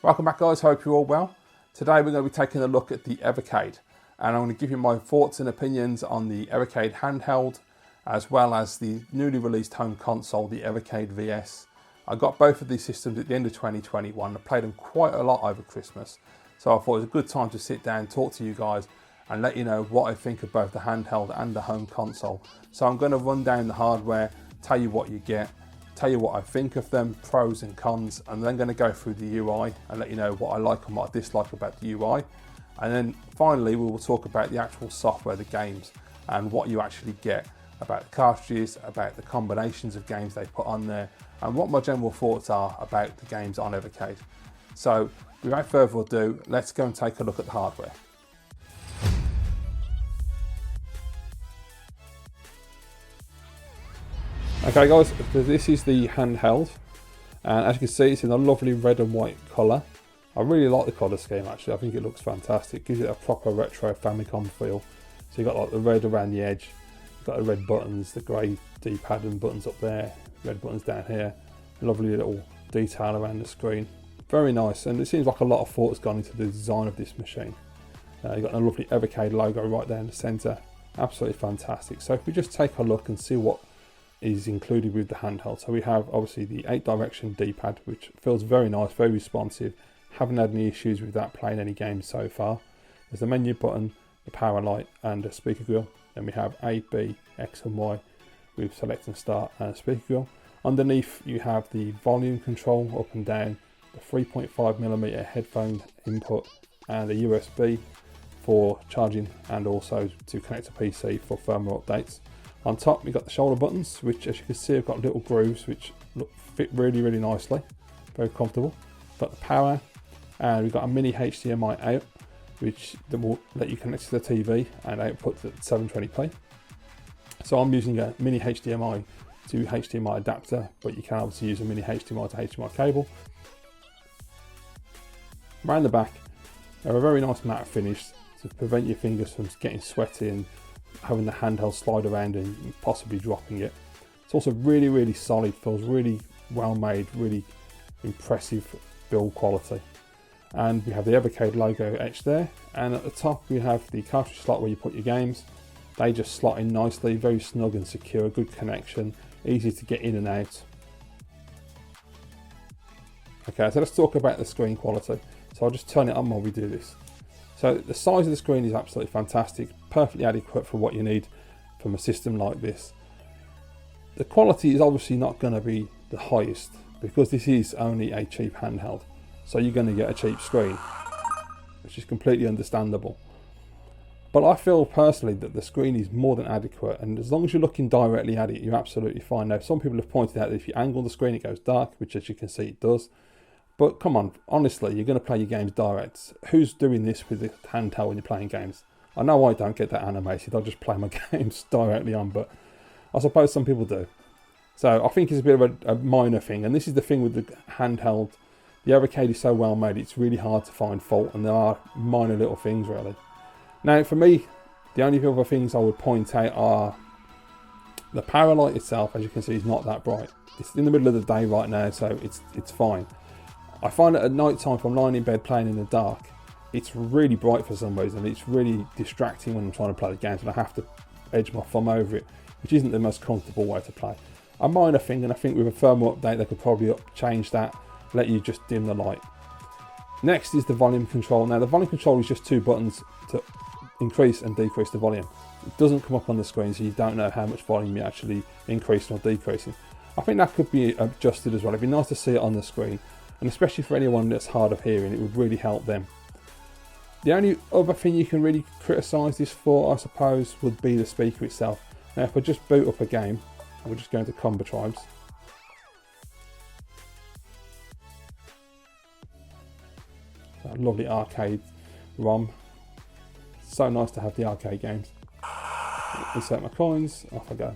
Welcome back guys, hope you're all well. Today we're going to be taking a look at the Evercade and I'm going to give you my thoughts and opinions on the Evercade handheld as well as the newly released home console, the Evercade VS. I got both of these systems at the end of 2021. I played them quite a lot over Christmas, so I thought it was a good time to sit down and talk to you guys and let you know what I think of both the handheld and the home console. So I'm going to run down the hardware, tell you what you get, tell you what I think of them, pros and cons, and then going to go through the UI and let you know what I like and what I dislike about the UI. And then finally we will talk about the actual software, the games, and what you actually get, about the cartridges, about the combinations of games they put on there, and what my general thoughts are about the games on Evercade. So without further ado, let's go and take a look at the hardware. Okay guys, so this is the handheld, and as you can see it's in a lovely red and white colour. I really like the colour scheme actually, I think it looks fantastic. It gives it a proper retro Famicom feel. So you've got like the red around the edge, you've got the red buttons, the grey D-pad and buttons up there, red buttons down here, lovely little detail around the screen. Very nice, and it seems like a lot of thought has gone into the design of this machine. You've got a lovely Evercade logo right there in the centre, absolutely fantastic. So if we just take a look and see what is included with the handheld. So we have obviously the 8-direction D-pad, which feels very nice, very responsive. Haven't had any issues with that playing any games so far. There's the menu button, the power light and a speaker grill. Then we have A, B, X and Y with select and start and a speaker grill. Underneath you have the volume control up and down, the 3.5mm headphone input and a USB for charging and also to connect to PC for firmware updates. On top we've got the shoulder buttons, which as you can see have got little grooves which fit really nicely, very comfortable. Got the power, and we've got a mini HDMI out which will let you connect to the TV and output at 720p. So I'm using a mini HDMI to HDMI adapter, but you can obviously use a mini HDMI to HDMI cable. Around the back they're a very nice matte finish to prevent your fingers from getting sweaty and having the handheld slide around and possibly dropping it. It's also really solid, feels really well made, really impressive build quality. And we have the Evercade logo etched there, and at the top we have the cartridge slot where you put your games. They just slot in nicely, very snug and secure, good connection, easy to get in and out. Okay, so let's talk about the screen quality. So I'll just turn it on while we do this. So the size of the screen is absolutely fantastic, perfectly adequate for what you need from a system like this. The quality is obviously not going to be the highest because this is only a cheap handheld. So you're going to get a cheap screen, which is completely understandable. But I feel personally that the screen is more than adequate, and as long as you're looking directly at it, you're absolutely fine. Now some people have pointed out that if you angle the screen it goes dark, which as you can see it does. But come on, honestly, you're going to play your games direct. Who's doing this with the handheld when you're playing games? I know I don't get that animated, I just play my games directly on, but I suppose some people do. So I think it's a bit of a minor thing, and this is the thing with the handheld. The Evercade is so well made, it's really hard to find fault, and there are minor little things really. Now for me, the only other things I would point out are the power light itself. As you can see, is not that bright. It's in the middle of the day right now, so it's fine. I find that at night time, if I'm lying in bed playing in the dark, it's really bright for some reason. It's really distracting when I'm trying to play the games, and I have to edge my thumb over it, which isn't the most comfortable way to play. A minor thing, and I think with a firmware update they could probably change that, let you just dim the light. Next is the volume control. Now the volume control is just two buttons to increase and decrease the volume. It doesn't come up on the screen, so you don't know how much volume you're actually increasing or decreasing. I think that could be adjusted as well. It'd be nice to see it on the screen, and especially for anyone that's hard of hearing, it would really help them. The only other thing you can really criticise this for, I suppose, would be the speaker itself. Now if I just boot up a game, we'll just go into Combo Tribes. That lovely arcade ROM. So nice to have the arcade games. Insert my coins, off I go.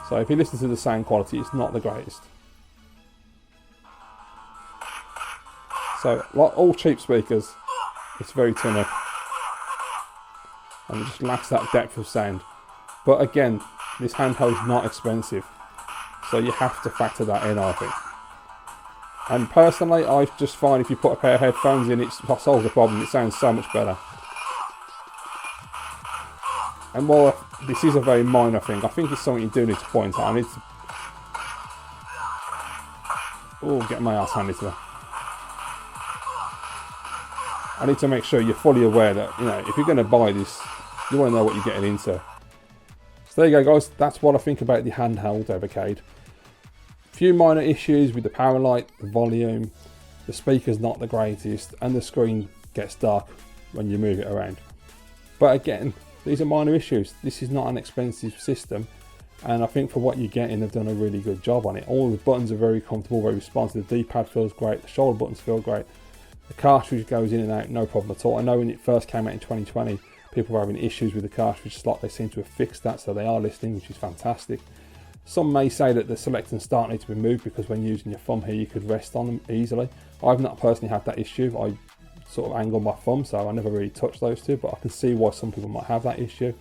So if you listen to the sound quality, it's not the greatest. So like all cheap speakers, it's very tinny. And it just lacks that depth of sound. But again, this handheld is not expensive, so you have to factor that in, I think. And personally, I just find if you put a pair of headphones in, it solves the problem. It sounds so much better. And while this is a very minor thing, I think it's something you do need to point out. I need to... Oh, get my ass handed to me. I need to make sure you're fully aware that, you know, if you're going to buy this, you want to know what you're getting into. So there you go, guys. That's what I think about the handheld Evercade. Few minor issues with the power light, the volume, the speaker's not the greatest, and the screen gets dark when you move it around. But again, these are minor issues. This is not an expensive system, and I think for what you're getting, they've done a really good job on it. All the buttons are very comfortable, very responsive. The D-pad feels great, the shoulder buttons feel great. The cartridge goes in and out, no problem at all. I know when it first came out in 2020, people were having issues with the cartridge slot. They seem to have fixed that, so they are listening, which is fantastic. Some may say that the select and start need to be moved because when using your thumb here, you could rest on them easily. I've not personally had that issue. I sort of angle my thumb, so I never really touch those two, but I can see why some people might have that issue.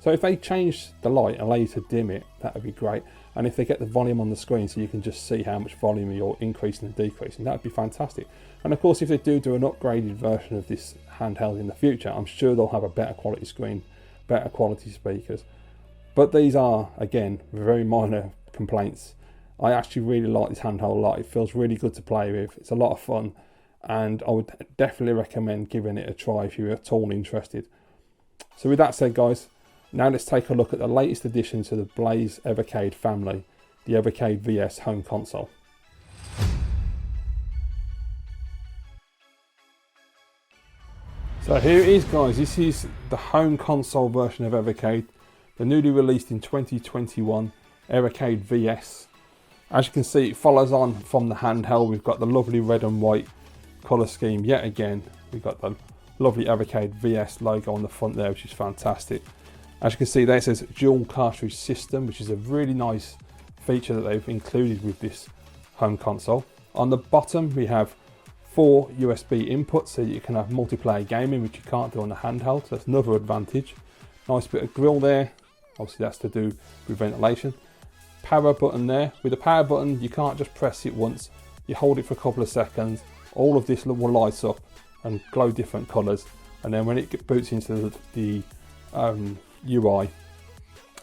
So if they change the light and allow you to dim it, that would be great. And if they get the volume on the screen so you can just see how much volume you're increasing and decreasing, that would be fantastic. And of course, if they do an upgraded version of this handheld in the future, I'm sure they'll have a better quality screen, better quality speakers. But these are, again, very minor complaints. I actually really like this handheld a lot. It feels really good to play with. It's a lot of fun, and I would definitely recommend giving it a try if you're at all interested. So with that said, guys, now let's take a look at the latest addition to the Blaze Evercade family, the Evercade VS home console. So here it is, guys. This is the home console version of Evercade, the newly released in 2021 Evercade VS. As you can see, it follows on from the handheld. We've got the lovely red and white colour scheme yet again. We've got the lovely Evercade VS logo on the front there, which is fantastic. As you can see there, it says dual cartridge system, which is a really nice feature that they've included with this home console. On the bottom, we have 4 USB inputs, so you can have multiplayer gaming, which you can't do on the handheld. So that's another advantage. Nice bit of grille there. Obviously, that's to do with ventilation. Power button there. With the power button, you can't just press it once. You hold it for a couple of seconds. All of this will light up and glow different colours. And then when it boots into the UI,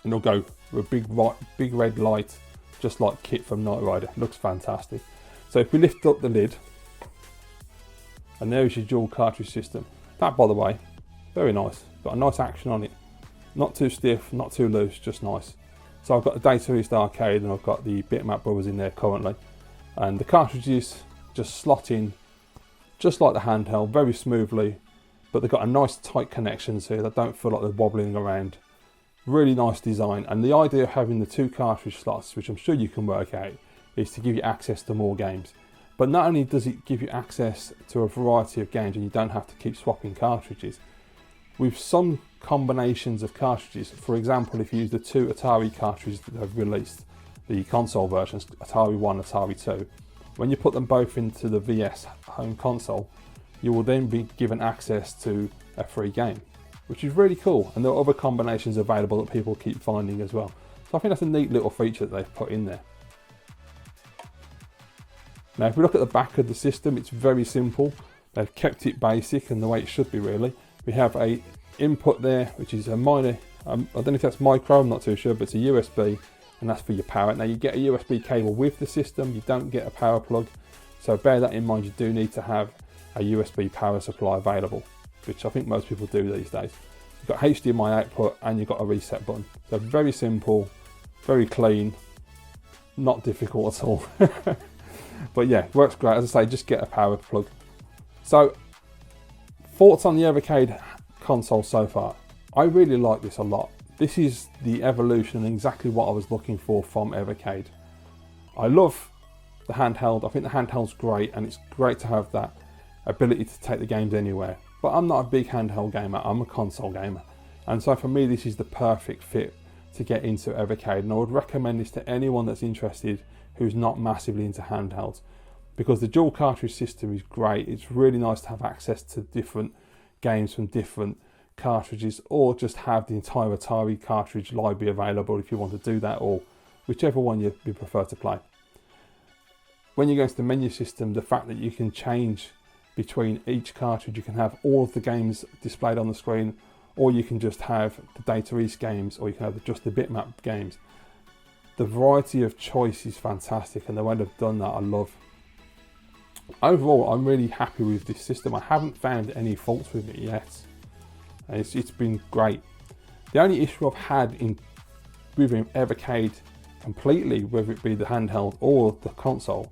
and it'll go with a big red light, just like Kit from Knight Rider. It looks fantastic. So if we lift up the lid, and there is your dual cartridge system. That, by the way, very nice. Got a nice action on it. Not too stiff, not too loose, just nice. So I've got the Data East Arcade and I've got the Bitmap Brothers in there currently. And the cartridges just slot in just like the handheld, very smoothly. But they've got a nice tight connection so they don't feel like they're wobbling around. Really nice design. And the idea of having the 2 cartridge slots, which I'm sure you can work out, is to give you access to more games. But not only does it give you access to a variety of games and you don't have to keep swapping cartridges, with some combinations of cartridges, for example, if you use the 2 Atari cartridges that have released, the console versions, Atari 1, Atari 2, when you put them both into the VS home console, you will then be given access to a free game, which is really cool. And there are other combinations available that people keep finding as well. So I think that's a neat little feature that they've put in there. Now, if we look at the back of the system, it's very simple. They've kept it basic and the way it should be, really. We have a input there, which is a minor, I don't know if that's micro, I'm not too sure, but it's a USB, and that's for your power. Now, you get a USB cable with the system, you don't get a power plug. So bear that in mind, you do need to have a USB power supply available, which I think most people do these days. You've got HDMI output and you've got a reset button. So very simple, very clean, not difficult at all. But yeah, works great. As I say, just get a power plug. So, thoughts on the Evercade console so far? I really like this a lot. This is the evolution and exactly what I was looking for from Evercade. I love the handheld. I think the handheld's great, and it's great to have that ability to take the games anywhere. But I'm not a big handheld gamer, I'm a console gamer. And so for me, this is the perfect fit to get into Evercade. And I would recommend this to anyone that's interested who's not massively into handhelds, because the dual cartridge system is great. It's really nice to have access to different games from different cartridges, or just have the entire Atari cartridge library available if you want to do that, or whichever one you prefer to play. when you go into the menu system, the fact that you can change between each cartridge, you can have all of the games displayed on the screen, or you can just have the Data East games, or you can have just the bitmap games. The variety of choice is fantastic, and the way they've done that I love. Overall, I'm really happy with this system. I haven't found any faults with it yet. It's been great. The only issue I've had with Evercade completely, whether it be the handheld or the console,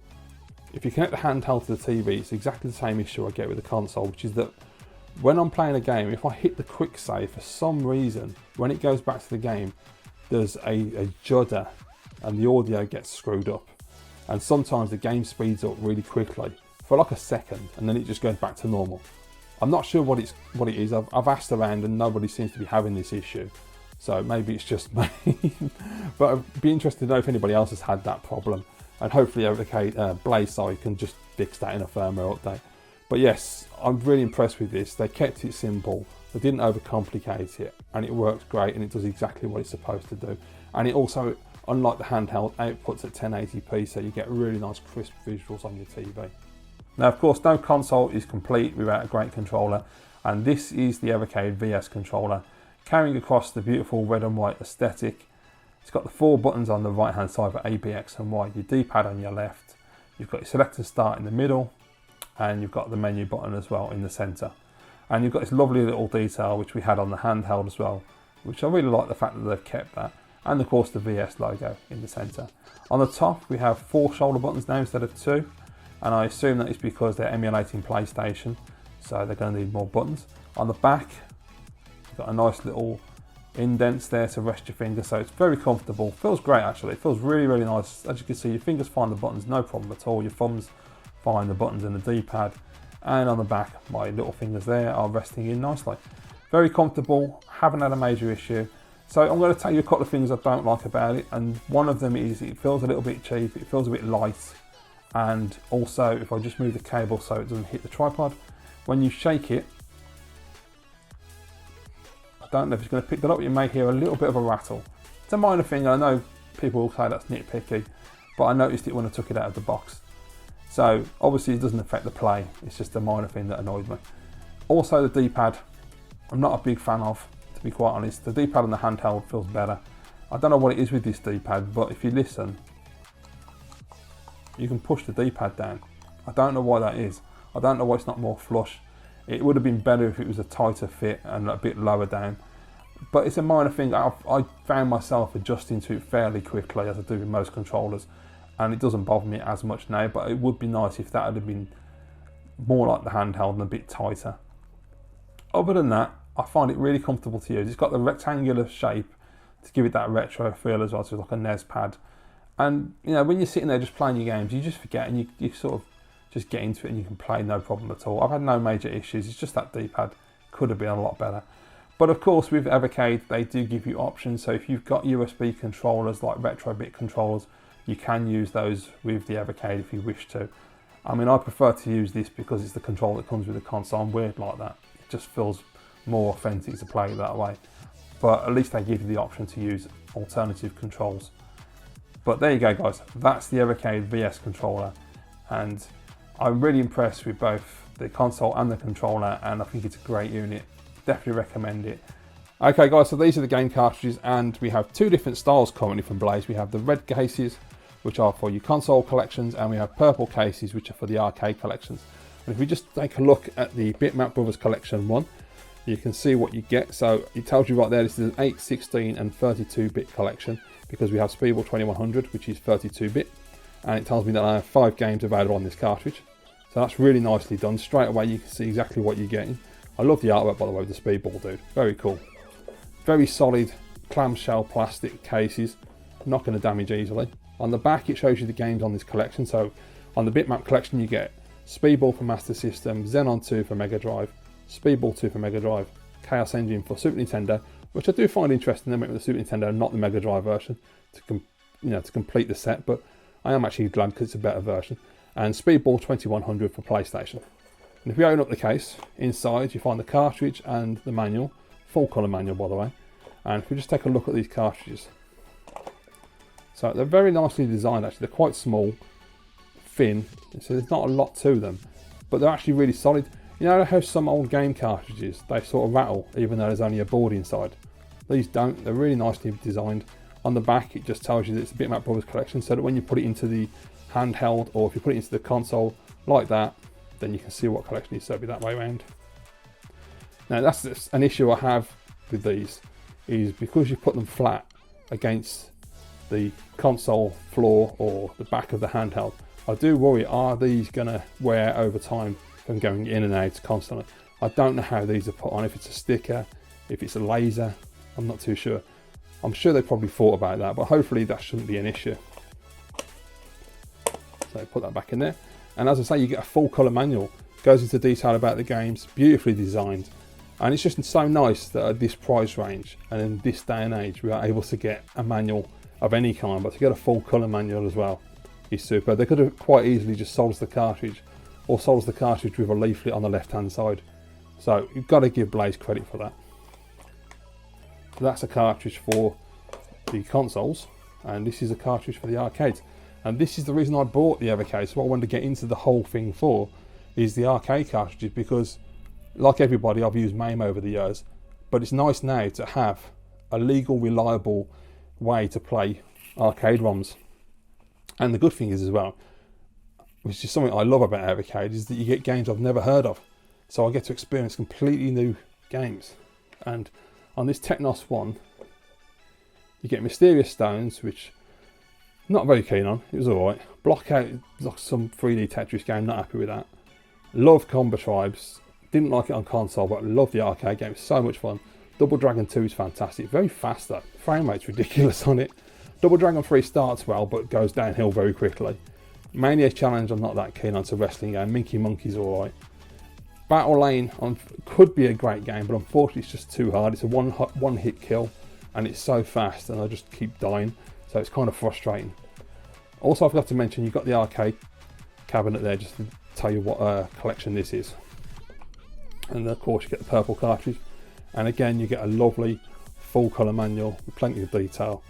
if you connect the handheld to the TV, it's exactly the same issue I get with the console, which is that when I'm playing a game, if I hit the quick save, for some reason, when it goes back to the game, there's a judder and the audio gets screwed up. And sometimes the game speeds up really quickly for like a second, and then it just goes back to normal. I'm not sure what it is. I've asked around and nobody seems to be having this issue. So maybe it's just me. But I'd be interested to know if anybody else has had that problem. And hopefully Evercade Blaze can just fix that in a firmware update. But yes, I'm really impressed with this. They kept it simple. They didn't overcomplicate it. And it works great, and it does exactly what it's supposed to do. And it also, unlike the handheld, outputs at 1080p, so you get really nice crisp visuals on your TV. Now, of course, no console is complete without a great controller, and this is the Evercade VS controller, carrying across the beautiful red and white aesthetic. It's got the 4 buttons on the right hand side for A, B, X and Y, your D-pad on your left, you've got your select and start in the middle, and you've got the menu button as well in the centre. And you've got this lovely little detail which we had on the handheld as well, which I really like the fact that they've kept that. And of course the VS logo in the centre. On the top we have 4 shoulder buttons now instead of 2, and I assume that is because they're emulating PlayStation, so they're going to need more buttons. On the back you've got a nice little indents there to rest your fingers, so it's very comfortable. Feels great actually, it feels really, really nice. As you can see, your fingers find the buttons, no problem at all. Your thumbs find the buttons in the D-pad, and on the back my little fingers there are resting in nicely. Very comfortable, haven't had a major issue. So I'm going to tell you a couple of things I don't like about it, and one of them is it feels a little bit cheap, it feels a bit light, and also if I just move the cable so it doesn't hit the tripod, when you shake it, I don't know if it's going to pick that up, you may hear a little bit of a rattle. It's a minor thing, I know people will say that's nitpicky, but I noticed it when I took it out of the box. So obviously it doesn't affect the play, it's just a minor thing that annoyed me. Also the D-pad, I'm not a big fan of, to be quite honest. The D-pad on the handheld feels better. I don't know what it is with this D-pad, but if you listen, you can push the D-pad down. I don't know why that is. I don't know why it's not more flush. It would have been better if it was a tighter fit and a bit lower down. But it's a minor thing. I found myself adjusting to it fairly quickly, as I do with most controllers, and it doesn't bother me as much now, but it would be nice if that had been more like the handheld and a bit tighter. Other than that, I find it really comfortable to use. It's got the rectangular shape to give it that retro feel as well, so it's like a NES pad. And you know, when you're sitting there just playing your games, you just forget and you sort of just get into it and you can play no problem at all. I've had no major issues, it's just that D-pad could have been a lot better. But of course with Evercade, they do give you options, so if you've got USB controllers like Retrobit controllers, you can use those with the Evercade if you wish to. I mean, I prefer to use this because it's the controller that comes with the console. I'm weird like that. It just feels more authentic to play that way. But at least they give you the option to use alternative controls. But there you go guys, that's the Evercade VS controller, and I'm really impressed with both the console and the controller, and I think it's a great unit. Definitely recommend it. Okay guys, so these are the game cartridges, and we have 2 different styles currently from Blaze. We have the red cases, which are for your console collections, and we have purple cases, which are for the arcade collections. And if we just take a look at the Bitmap Brothers Collection 1, you can see what you get. So it tells you right there, this is an 8, 16 and 32-bit collection, because we have Speedball 2100, which is 32-bit, and it tells me that I have 5 games available on this cartridge. So that's really nicely done. Straight away you can see exactly what you're getting. I love the artwork, by the way, with the Speedball dude. Very cool. Very solid clamshell plastic cases, not going to damage easily. On the back it shows you the games on this collection. So on the Bitmap collection you get Speedball for Master System, Xenon 2 for Mega Drive, Speedball 2 for Mega Drive, Chaos Engine for Super Nintendo, which I do find interesting. They went with the Super Nintendo, not the Mega Drive version, to complete the set. But I am actually glad because it's a better version. And Speedball 2100 for PlayStation. And if we open up the case, inside you find the cartridge and the manual, full colour manual by the way. And if we just take a look at these cartridges, so they're very nicely designed actually. They're quite small, thin, so there's not a lot to them, but they're actually really solid. You know how some old game cartridges, they sort of rattle even though there's only a board inside? These don't. They're really nicely designed. On the back it just tells you that it's a Bitmap Brothers collection, so that when you put it into the handheld, or if you put it into the console like that, then you can see what collection it is, so it'll be that way around. Now that's an issue I have with these, is because you put them flat against the console floor or the back of the handheld, I do worry, are these going to wear over time from going in and out constantly? I don't know how these are put on, if it's a sticker, if it's a laser, I'm not too sure. I'm sure they probably thought about that, but hopefully that shouldn't be an issue. So put that back in there. And as I say, you get a full colour manual, goes into detail about the games, beautifully designed. And it's just so nice that at this price range and in this day and age, we are able to get a manual of any kind, but to get a full colour manual as well is super. They could have quite easily just sold us the cartridge, or sold us the cartridge with a leaflet on the left hand side. So you've got to give Blaze credit for that. So that's a cartridge for the consoles, and this is a cartridge for the arcades. And this is the reason I bought the Evercade. So what I wanted to get into the whole thing for is the arcade cartridges, because like everybody, I've used MAME over the years, but it's nice now to have a legal, reliable way to play arcade ROMs. And the good thing is as well, which is something I love about Evercade, is that you get games I've never heard of. So I get to experience completely new games. And on this Technos one, you get Mysterious Stones, which I'm not very keen on. It was alright. Blockout, like some 3D Tetris game, not happy with that. Love Combo Tribes, didn't like it on console, but love the arcade game, it's so much fun. Double Dragon 2 is fantastic, very fast though, frame rate's ridiculous on it. Double Dragon 3 starts well, but goes downhill very quickly. Mania's Challenge I'm not that keen on, it's a wrestling game. Minky Monkey's alright. Battle Lane could be a great game, but unfortunately it's just too hard. It's a one hit kill, and it's so fast, and I just keep dying, so it's kind of frustrating. Also, I forgot to mention, you've got the arcade cabinet there, just to tell you what collection this is. And of course you get the purple cartridge, and again you get a lovely full colour manual with plenty of detail,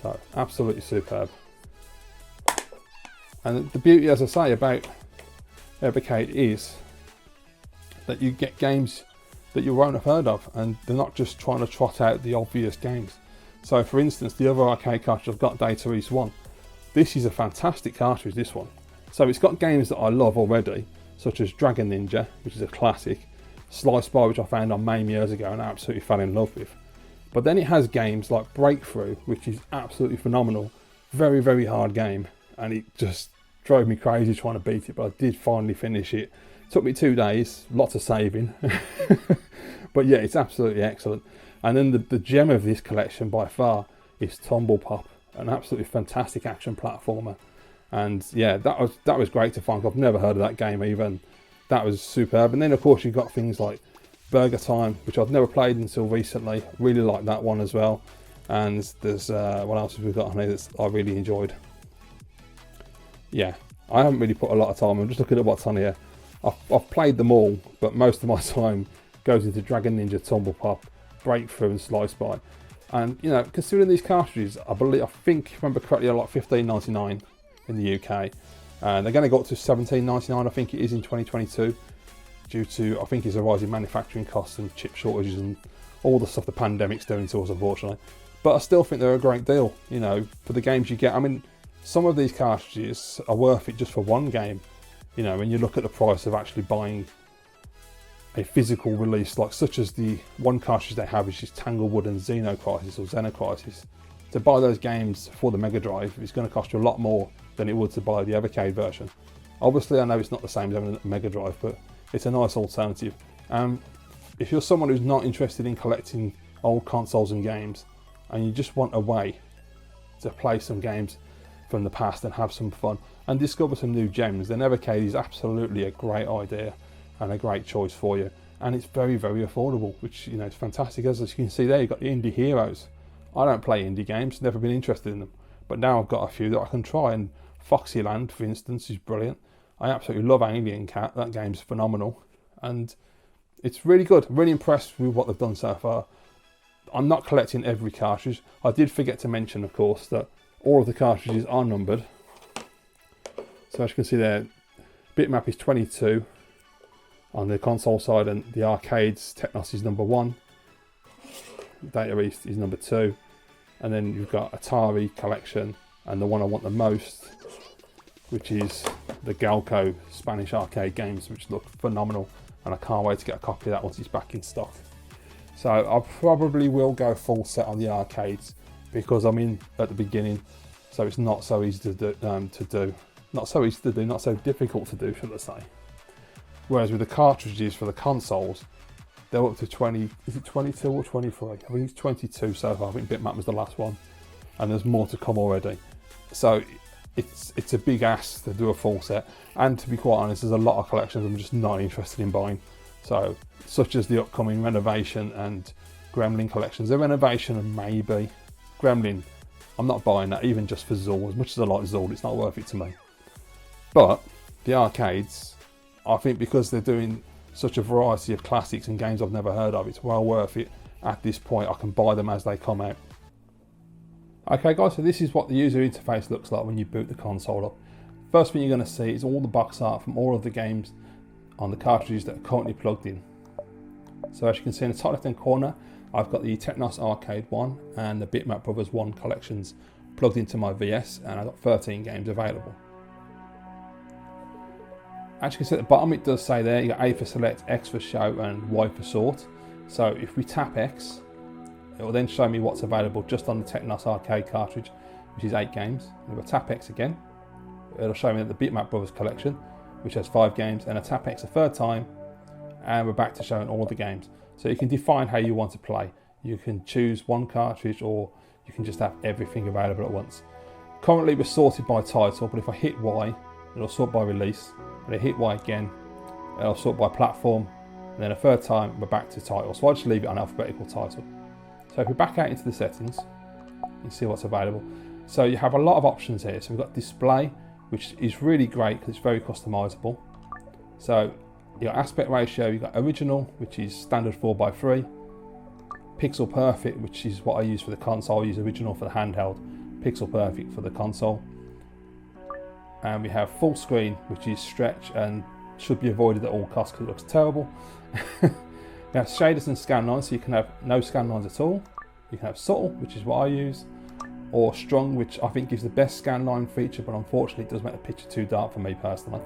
so absolutely superb. And the beauty, as I say, about Evercade is that you get games that you won't have heard of, and they're not just trying to trot out the obvious games. So for instance, the other arcade cartridge I've got, Data East 1, this is a fantastic cartridge, this one. So it's got games that I love already, such as Dragon Ninja, which is a classic, Sly Spy, which I found on MAME years ago and I absolutely fell in love with. But then it has games like Breakthrough, which is absolutely phenomenal, very, very hard game, and it just drove me crazy trying to beat it, but I did finally finish it. Took me 2 days, lots of saving, but yeah, it's absolutely excellent. And then the gem of this collection by far is Tumble Pop, an absolutely fantastic action platformer. And yeah, that was great to find. I've never heard of that game even. That was superb. And then of course you've got things like Burger Time, which I've never played until recently. Really like that one as well. And there's what else have we got on here that I really enjoyed? Yeah, I haven't really put a lot of time. I'm just looking at what's on here. I've played them all, but most of my time goes into Dragon Ninja, Tumble Pop, Breakthrough and Sly Spy. And you know, considering these cartridges, I think, if I remember correctly, are like $15.99 in the UK. And they're going to go up to $17.99, I think it is, in 2022, due to, I think, it's a rise in manufacturing costs and chip shortages and all the stuff the pandemic's doing to us, unfortunately. But I still think they're a great deal, you know, for the games you get. I mean, some of these cartridges are worth it just for one game. You know, when you look at the price of actually buying a physical release, like such as the one cartridge they have, which is Tanglewood and Xenocrisis or Xenocrisis. To buy those games for the Mega Drive, it's going to cost you a lot more than it would to buy the Evercade version. Obviously, I know it's not the same as having a Mega Drive, but it's a nice alternative. If you're someone who's not interested in collecting old consoles and games, and you just want a way to play some games from the past and have some fun and discover some new gems, then Evercade is absolutely a great idea and a great choice for you. And it's very, very affordable, which, you know, is fantastic. As you can see there, you've got the indie heroes. I don't play indie games, never been interested in them, but now I've got a few that I can try. And Foxyland, for instance, is brilliant. I absolutely love Alien Cat. That game's phenomenal, and it's really good. I'm really impressed with what they've done so far. I'm not collecting every cartridge. I did forget to mention, of course, that all of the cartridges are numbered. So as you can see there, bitmap is 22 on the console side, and the arcades Technos is number 1, Data East is number 2, and then you've got Atari collection, and the one I want the most, which is the Galco Spanish arcade games, which look phenomenal, and I can't wait to get a copy of that once it's back in stock. So I probably will go full set on the arcades because I'm in at the beginning, so it's not so easy to do, not so difficult to do, should I say. Whereas with the cartridges for the consoles, they're up to 20, is it 22 or 23? I think it's 22 so far. I think bitmap was the last one, and there's more to come already. So it's a big ask to do a full set, and to be quite honest, there's a lot of collections I'm just not interested in buying. So such as the upcoming Renovation and Gremlin collections. The Renovation and maybe Gremlin, I'm not buying that even just for Zool. As much as I like Zool, it's not worth it to me. But the arcades, I think because they're doing such a variety of classics and games I've never heard of, it's well worth it at this point. I can buy them as they come out. Okay guys, so this is what the user interface looks like when you boot the console up. First thing you're going to see is all the box art from all of the games on the cartridges that are currently plugged in. So as you can see in the top left hand corner, I've got the Technos Arcade 1 and the Bitmap Brothers 1 collections plugged into my VS, and I've got 13 games available. As you can see at the bottom, it does say there, you got A for select, X for show, and Y for sort. So if we tap X, it will then show me what's available just on the Technos Arcade cartridge, which is 8 games. And if I tap X again, it'll show me the Bitmap Brothers collection, which has 5 games, and I tap X a third time, and we're back to showing all the games. So you can define how you want to play. You can choose one cartridge, or you can just have everything available at once. Currently we're sorted by title, but if I hit Y, it'll sort by release. And I hit Y again, it'll sort by platform, and then a third time we're back to title. So I'll just leave it on alphabetical title. So if we back out into the settings, you see what's available. So you have a lot of options here. So we've got display, which is really great because it's very customizable. So your aspect ratio, you've got original, which is standard 4:3, pixel perfect, which is what I use for the console. I use original for the handheld, pixel perfect for the console. And we have full screen, which is stretch and should be avoided at all costs because it looks terrible. We have shaders and scan lines, so you can have no scan lines at all. You can have subtle, which is what I use, or strong, which I think gives the best scan line feature, but unfortunately it does make the picture too dark for me personally.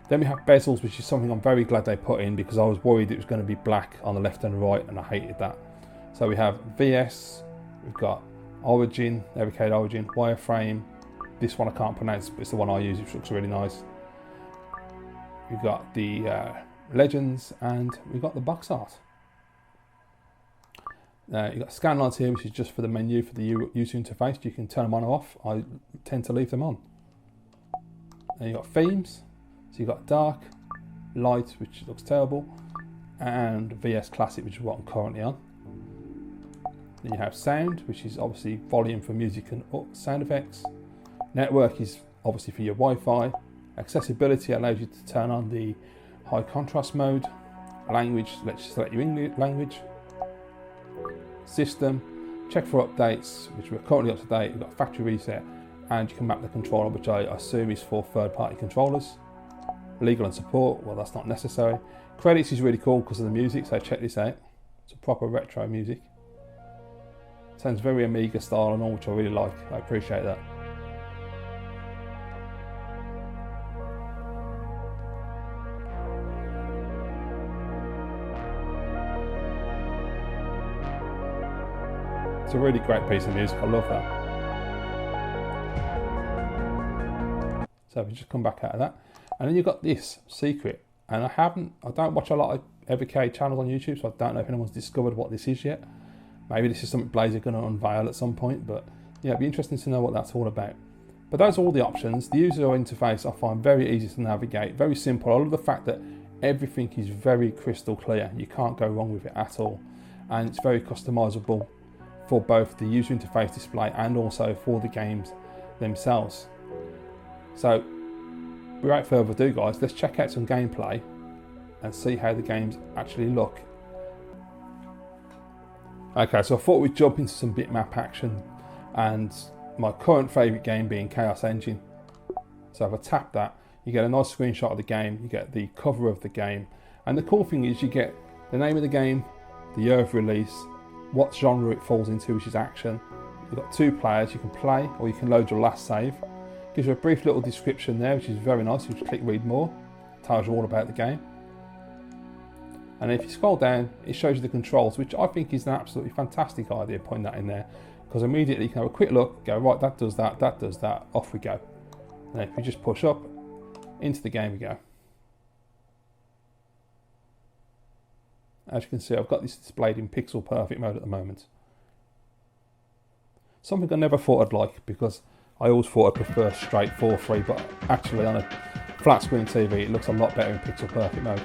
Then we have bezels, which is something I'm very glad they put in because I was worried it was going to be black on the left and right, and I hated that. So we have VS, we've got Origin, Evercade Origin, wireframe. This one I can't pronounce, but it's the one I use, which looks really nice. We've got the Legends, and we've got the box art. You've got scan lines here, which is just for the menu for the user interface. You can turn them on or off. I tend to leave them on. And you've got themes. So you've got dark, light, which looks terrible, and VS Classic, which is what I'm currently on. Then you have sound, which is obviously volume for music and sound effects. Network is obviously for your Wi-Fi. Accessibility allows you to turn on the high contrast mode. Language lets you select your English language. System, check for updates, which we're currently up to date. We've got factory reset, and you can map the controller, which I assume is for third-party controllers. Legal and support, well, that's not necessary. Credits is really cool because of the music, so check this out. It's a proper retro music. Sounds very Amiga style and all, which I really like. I appreciate that. It's a really great piece of music, I love that. So if you just come back out of that, and then you've got this secret, and I don't watch a lot of Evercade channels on YouTube, so I don't know if anyone's discovered what this is yet. Maybe this is something Blaze are going to unveil at some point, but yeah, it'd be interesting to know what that's all about. But those are all the options. The user interface I find very easy to navigate, very simple. I love the fact that everything is very crystal clear. You can't go wrong with it at all, and it's very customizable for both the user interface display and also for the games themselves. So without further ado guys, let's check out some gameplay and see how the games actually look. Okay, so I thought we'd jump into some bitmap action, and my current favourite game being Chaos Engine. So if I tap that, you get a nice screenshot of the game, you get the cover of the game, and the cool thing is you get the name of the game, the year of release, what genre it falls into, which is action. You've got 2 players, you can play or you can load your last save. Gives you a brief little description there, which is very nice. You just click read more, tells you all about the game. And if you scroll down, it shows you the controls, which I think is an absolutely fantastic idea, putting that in there, because immediately you can have a quick look, go right, that does that, off we go. And if you just push up, into the game we go. As you can see, I've got this displayed in pixel perfect mode at the moment. Something I never thought I'd like, because I always thought I'd prefer straight 4:3, but actually on a flat screen TV it looks a lot better in pixel perfect mode.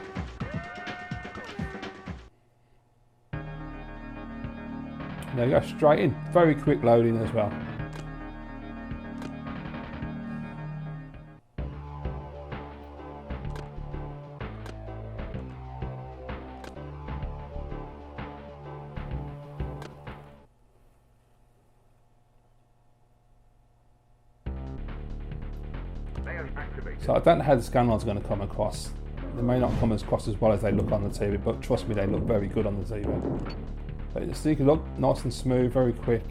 There you go, straight in. Very quick loading as well. So I don't know how the scan lines are going to come across. They may not come across as well as they look on the TV, but trust me, they look very good on the TV. So you can look nice and smooth, very quick.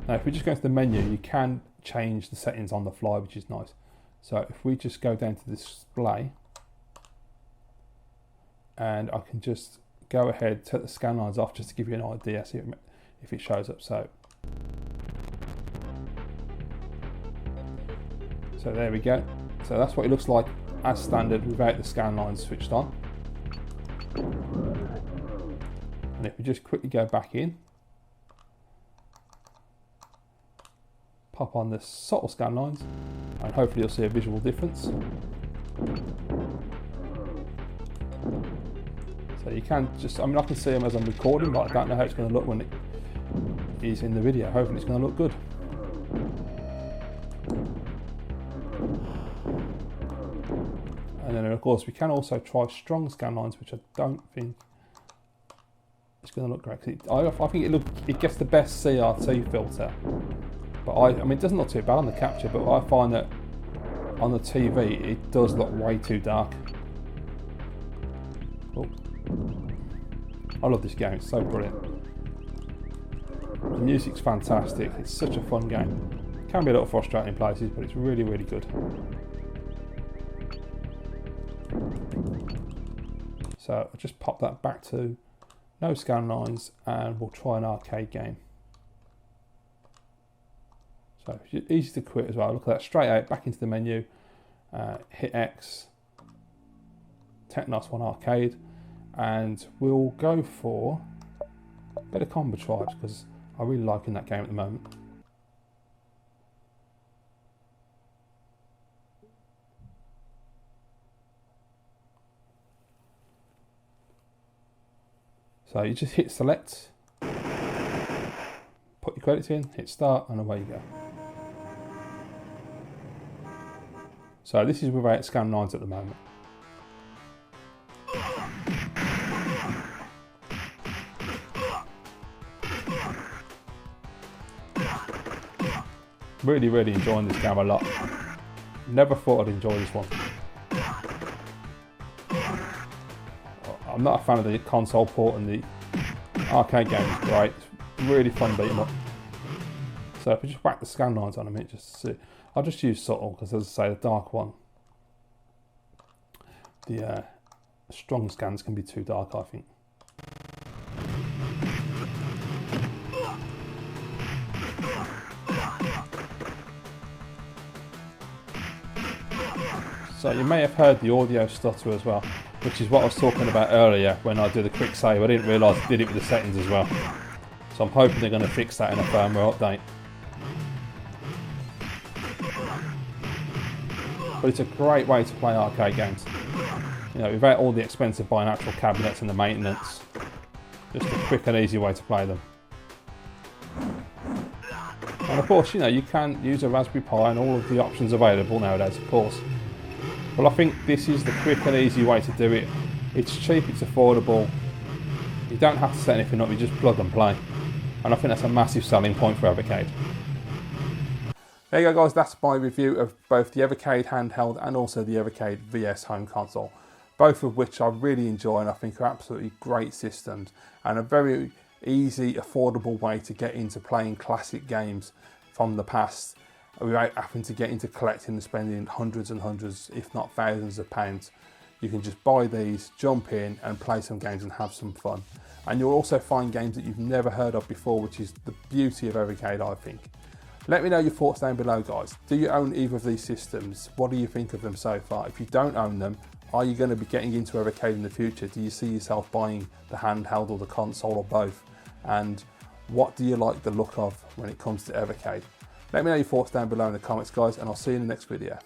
Now if we just go to the menu, you can change the settings on the fly, which is nice. So if we just go down to display, and I can just go ahead, take the scan lines off just to give you an idea, see if it shows up. So there we go. So that's what it looks like as standard without the scan lines switched on. And if we just quickly go back in, pop on the subtle scan lines, and hopefully you'll see a visual difference. So you can just, I mean I can see them as I'm recording, but I don't know how it's going to look when it is in the video. Hopefully it's going to look good. And then of course we can also try strong scan lines, which I don't think it's going to look great. I think it gets the best CRT filter, but I mean it doesn't look too bad on the capture, but I find that on the TV it does look way too dark. Oh. I love this game, it's so brilliant. The music's fantastic, it's such a fun game. It can be a little frustrating in places, but it's really, really good. So I'll just pop that back to no scan lines, and we'll try an arcade game. So easy to quit as well. Look at that, straight out, back into the menu, hit X, Technos 1 arcade, and we'll go for a bit of Combo Tribes because I'm really liking that game at the moment. So you just hit select, put your credits in, hit start, and away you go. So this is without scan lines at the moment. Really, really enjoying this game a lot. Never thought I'd enjoy this one. I'm not a fan of the console port, and the arcade game is great. It's really fun beat 'em up. So if we just whack the scan lines on them, I'll just use subtle because, as I say, the dark one, the strong scans can be too dark, I think. So you may have heard the audio stutter as well, which is what I was talking about earlier when I did a quick save. I didn't realise I did it with the settings as well. So I'm hoping they're going to fix that in a firmware update. But it's a great way to play arcade games. You know, without all the expensive buying actual cabinets and the maintenance. Just a quick and easy way to play them. And of course, you know, you can use a Raspberry Pi and all of the options available nowadays, of course. Well, I think this is the quick and easy way to do it. It's cheap, it's affordable. You don't have to set anything up, you just plug and play. And I think that's a massive selling point for Evercade. There you go guys, that's my review of both the Evercade handheld and also the Evercade VS home console, both of which I really enjoy and I think are absolutely great systems and a very easy, affordable way to get into playing classic games from the past without having to get into collecting and spending hundreds and hundreds, if not thousands of pounds. You can just buy these, jump in and play some games and have some fun. And you'll also find games that you've never heard of before, which is the beauty of Evercade, I think. Let me know your thoughts down below guys. Do you own either of these systems? What do you think of them so far? If you don't own them, are you going to be getting into Evercade in the future? Do you see yourself buying the handheld or the console or both? And what do you like the look of when it comes to Evercade? Let me know your thoughts down below in the comments guys, and I'll see you in the next video.